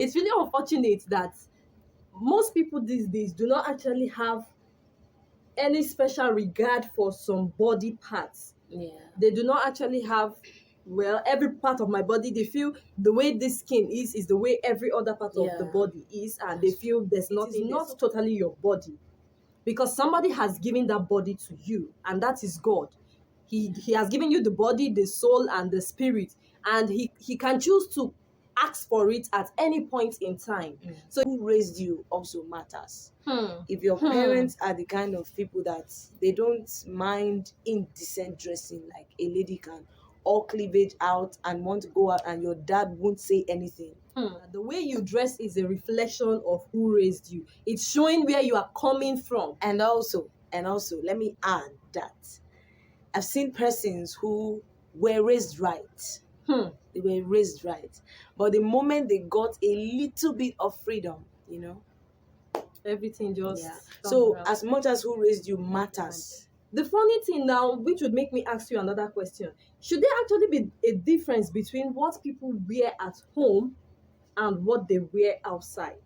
It's really unfortunate that most people these days do not actually have any special regard for some body parts. Yeah. They do not actually have, well, every part of my body. They feel the way this skin is the way every other part of the Yeah. body is, and they feel there's nothing. It is not totally your body, because somebody has given that body to you, and that is God. He has given you the body, the soul, and the spirit, and he can choose to ask for it at any point in time. So who raised you also matters. Hmm. If your parents are the kind of people that they don't mind indecent dressing, like a lady can all cleavage out and want to go out and your dad won't say anything. The way you dress is a reflection of who raised you. It's showing where you are coming from. And also, let me add that I've seen persons who were raised right. They were raised right. But the moment they got a little bit of freedom, Everything just So around. as much as who raised you matters. The funny thing now, which would make me ask you another question, should there actually be a difference between what people wear at home and what they wear outside?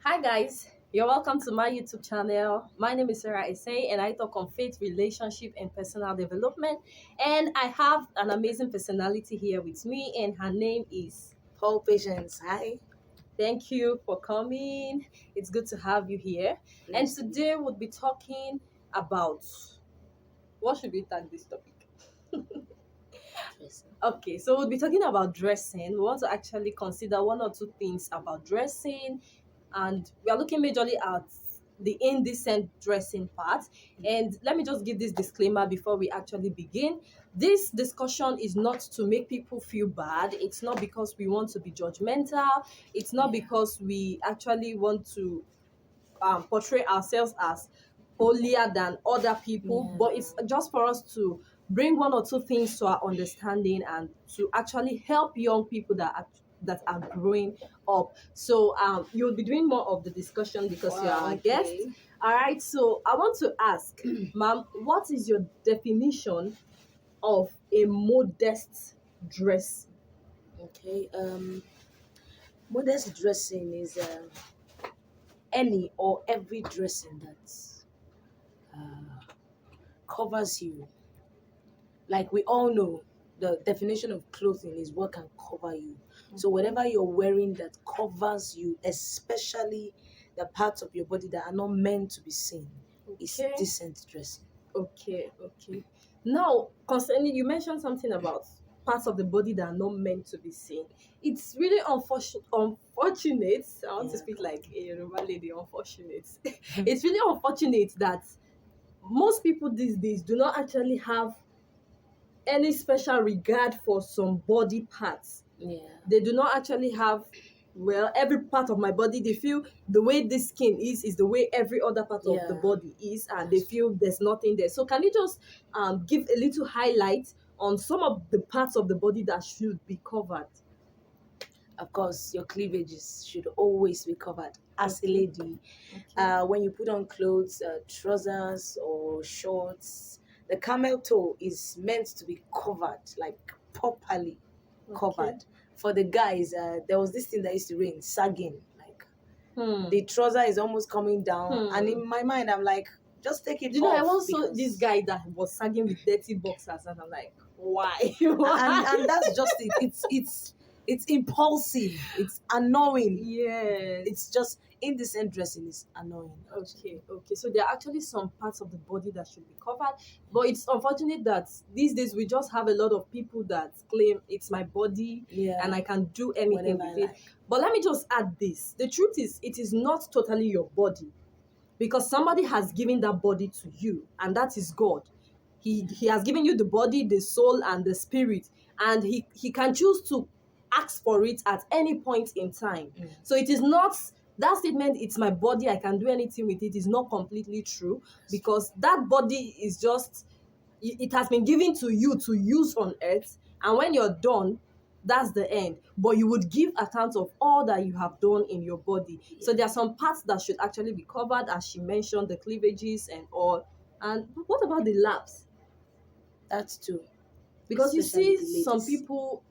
Hi guys, you're welcome to my YouTube channel. My name is Sarah Essay and I talk on faith, relationship, and personal development. And I have an amazing personality here with me, and her name is Paul Patience. Hi. Thank you for coming. It's good to have you here. And today we'll be talking about, what should we tag this topic? Okay, so we'll be talking about dressing. We want to actually consider one or two things about dressing, and we are looking majorly at the indecent dressing part. And let me just give this disclaimer before we actually begin. This discussion is not to make people feel bad. It's not because we want to be judgmental. It's not because we actually want to portray ourselves as holier than other people, but it's just for us to bring one or two things to our understanding and to actually help young people that are growing up. So you'll be doing more of the discussion because you are our guest. All right, so I want to ask, ma'am, what is your definition of a modest dress? Okay. Modest dressing is any or every dressing that covers you. Like we all know, the definition of clothing is what can cover you. So whatever you're wearing that covers you, especially the parts of your body that are not meant to be seen, is Okay. decent dressing. Okay. Now, concerning, you mentioned something about parts of the body that are not meant to be seen. It's really unfortunate. I want to speak like a Yoruba lady. Unfortunate. It's really unfortunate that most people these days do not actually have any special regard for some body parts. Yeah. They do not actually have, well, every part of my body. They feel the way this skin is the way every other part of the body is, and they feel there's nothing there. So can you just give a little highlight on some of the parts of the body that should be covered? Of course, your cleavages should always be covered as a lady. When you put on clothes, trousers or shorts, the camel toe is meant to be covered, like properly covered. For the guys, there was this thing that used to rain, sagging, like the trouser is almost coming down. And in my mind, I'm like, just take it off. I once saw this guy that was sagging with dirty boxers, and I'm like, why? and that's just it. It's impulsive. It's annoying. Yes. It's just indecent dressing is annoying. Okay. So there are actually some parts of the body that should be covered, but it's unfortunate that these days we just have a lot of people that claim it's my body and I can do anything with it. But let me just add this: the truth is, it is not totally your body, because somebody has given that body to you, and that is God. He has given you the body, the soul, and the spirit, and he can choose to ask for it at any point in time. So it is not that statement, it's my body, I can do anything with it, is not completely true, because that body is just, it has been given to you to use on earth, and when you're done, that's the end. But you would give account of all that you have done in your body. So there are some parts that should actually be covered, as she mentioned, the cleavages and all. And what about the laps? That's true, Because you especially see the some ladies. people,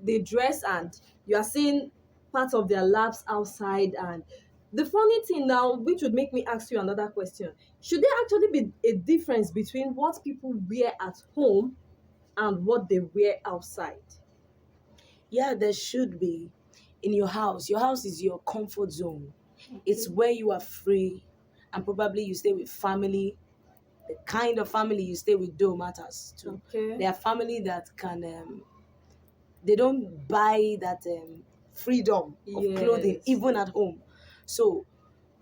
they dress and you are seeing part of their laps outside. And the funny thing now, which would make me ask you another question, should there actually be a difference between what people wear at home and what they wear outside? Yeah, there should be. In your house, your house is your comfort zone. It's Okay. where you are free, and probably you stay with family. The kind of family you stay with do matters too. Okay. There are family that can they don't buy that freedom of clothing Yes. even at home. So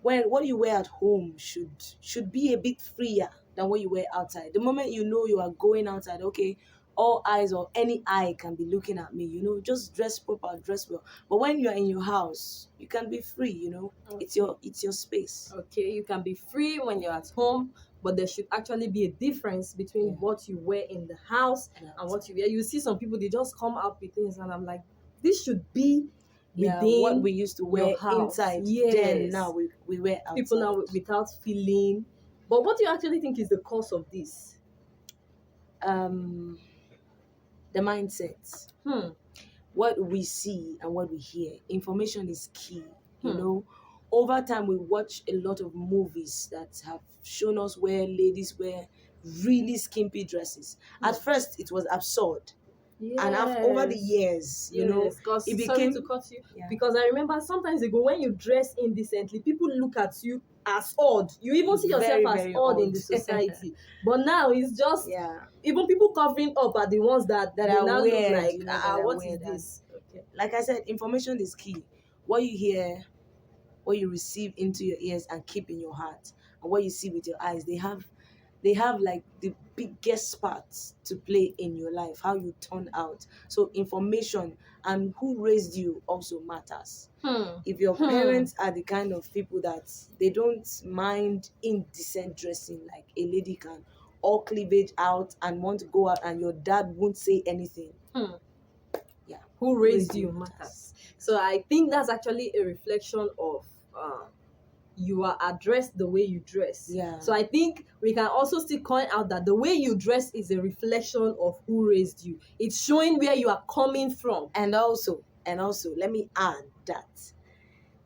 when what you wear at home should be a bit freer than what you wear outside. The moment you know you are going outside, okay, all eyes or any eye can be looking at me, just dress proper, dress well. But when you are in your house, you can be free. It's Okay. your space. Okay, you can be free when you're at home, but there should actually be a difference between Yeah. what you wear in the house And and what outside. you wear. You see some people, they just come out with things, and I'm like, this should be Yeah, what within we used to your wear house. inside, then now Yes. we wear People outside. now without feeling. But what do you actually think is the cause of this? Um, the mindset. Hmm. What we see and what we hear. Information is key. You Hmm. know, over time we watch a lot of movies that have shown us where ladies wear really skimpy dresses. At Hmm. first, it was absurd, and over the Yes. years, Yes, it because sorry to became cut you, yeah because I remember sometimes ago when you dress indecently, people look at you as odd. You even see yourself very as very odd in odd. the society. But now it's just Yeah, even people covering up are the ones that that they are now look weird. like, That are what is weird, and this? Okay. like I said, information is key. What you hear, what you receive into your ears and keep in your heart, and what you see with your eyes, they have like the biggest parts to play in your life, how you turn out. So information and who raised you also matters. Hmm. If your Hmm. parents are the kind of people that they don't mind indecent dressing, like a lady can all cleavage out and want to go out and your dad won't say anything, Hmm. yeah, Who who raised raised you you matters. matters. So I think that's actually a reflection of you are addressed the way you dress. Yeah. So I think we can also still point out that the way you dress is a reflection of who raised you. It's showing where you are coming from. And also let me add that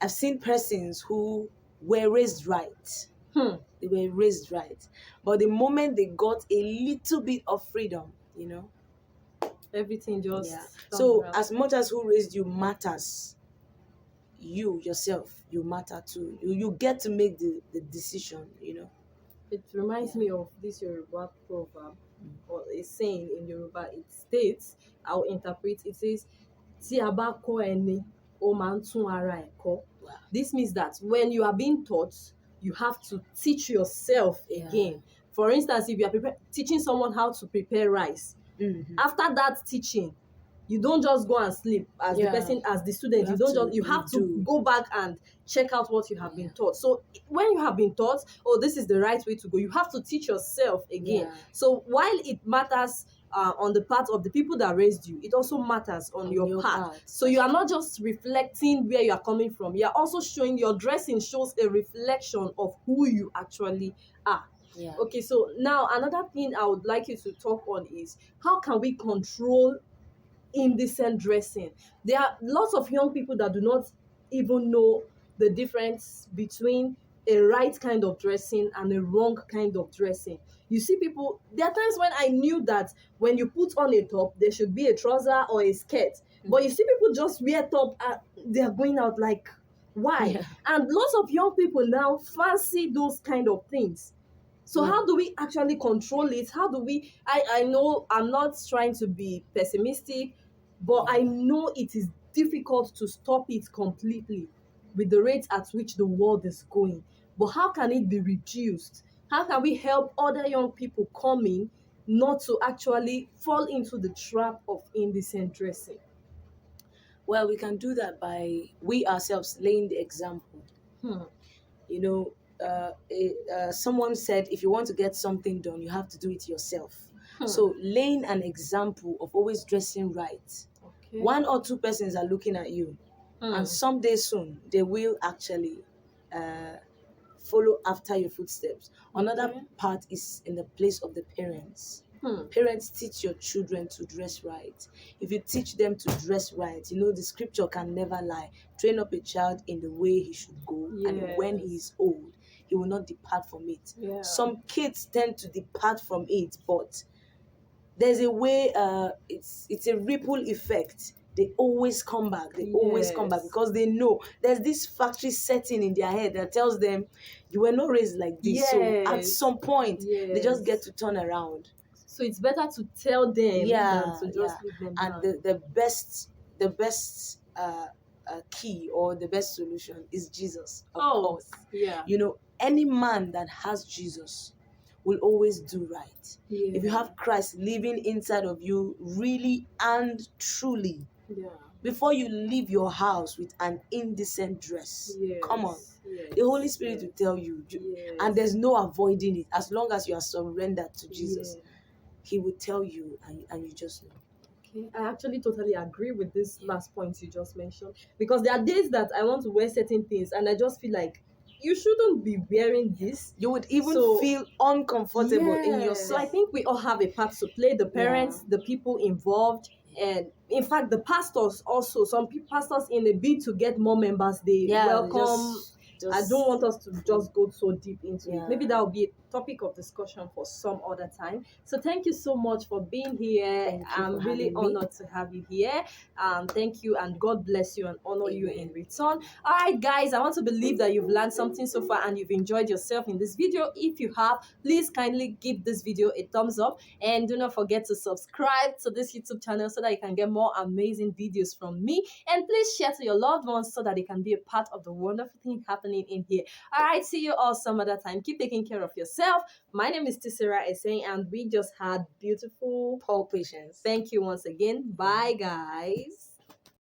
I've seen persons who were raised right. Hmm. They were raised right. But the moment they got a little bit of freedom, Everything yeah. just turned So around. as much as who raised you matters, you yourself, you matter too. You get to make the decision. It reminds Yeah. me of this Yoruba proverb Mm. or a saying in Yoruba. It states, I'll interpret, it says, Tí a bá kọ́ ẹni, ó máa ń tún ara ẹ̀ kọ́. Wow. This means that when you are being taught, you have to teach yourself Yeah. again. For instance, if you are teaching someone how to prepare rice, Mhm. after that teaching, you don't just go and sleep as Yeah. the student. You have to redo. go back and check out what you have been taught. So when you have been taught, oh, this is the right way to go, you have to teach yourself again. Yeah. So while it matters on the part of the people that raised you, it also matters on your part. So you are not just reflecting where you are coming from, you are also showing your dressing shows a reflection of who you actually are. Yeah. Okay, so now another thing I would like you to talk on is how can we control indecent dressing? There are lots of young people that do not even know the difference between a right kind of dressing and a wrong kind of dressing. You see people, there are times when I knew that when you put on a top, there should be a trouser or a skirt. But you see people just wear top and they are going out like, why? Yeah. And lots of young people now fancy those kind of things. So Yeah. how do we actually control it? How do we I know I'm not trying to be pessimistic, but I know it is difficult to stop it completely with the rate at which the world is going. But how can it be reduced? How can we help other young people coming not to actually fall into the trap of indecent dressing? Well, we can do that by we ourselves laying the example. Hmm. Someone said if you want to get something done, you have to do it yourself. Hmm. So laying an example of always dressing right, Okay. One or two persons are looking at you, and Hmm. someday soon they will actually uh, follow after your footsteps. Another Okay. part is in the place of the parents. Hmm. Parents, teach your children to dress right. If you teach them to dress right, you know the scripture can never lie. Train up a child in the way he should go, and when he Yes. is old, he will not depart from it. Yeah. Some kids tend to depart from it, but there's a way, it's a ripple effect. They always come back, they always come back, Yes. because they know there's this factory setting in their head that tells them you were not raised like this, so at Yes. some point they just get Yes. to turn around. So it's better to tell them than Yeah, to yeah. just leave them And hang. the best key, or the best solution, is Jesus, of Oh, course. yeah. You know, any man that has Jesus will always do right. If you Yeah. have Christ living inside of you, really and truly, Yeah. before you leave your house with an indecent dress, come on, Yes. the Holy Yes. Spirit will Yes. tell you, and Yes. there's no avoiding it. As long as you are surrendered to Jesus, Yeah. He will tell you, and you just know. Okay. I actually totally agree with this last point you just mentioned, because there are days that I want to wear certain things and I just feel like you shouldn't be wearing this. You would even So feel uncomfortable in yeah, so I yourself. think we all have a part to play, the Yeah. parents, the people involved, and in fact the pastors also. Some pastors, in a bid to get more members, they Yeah, they welcome. I don't just want us to just go so deep into it. Maybe yeah. that will be a topic of discussion for some other time. So thank you so much for being here. Thank you for I'm really having me. honored to have you here. Thank you, and God bless you and honor you in Amen. return. All right, guys, I want to believe that you've learned something so far and you've enjoyed yourself in this video. If you have, please kindly give this video a thumbs up, and do not forget to subscribe to this YouTube channel so that you can get more amazing videos from me. And please share to your loved ones so that they can be a part of the wonderful thing happening in here. All right, see you all some other time. Keep taking care of yourself. My name is Tisera Essay, and we just had beautiful. Paul Patience. Thank you once again. Bye, guys.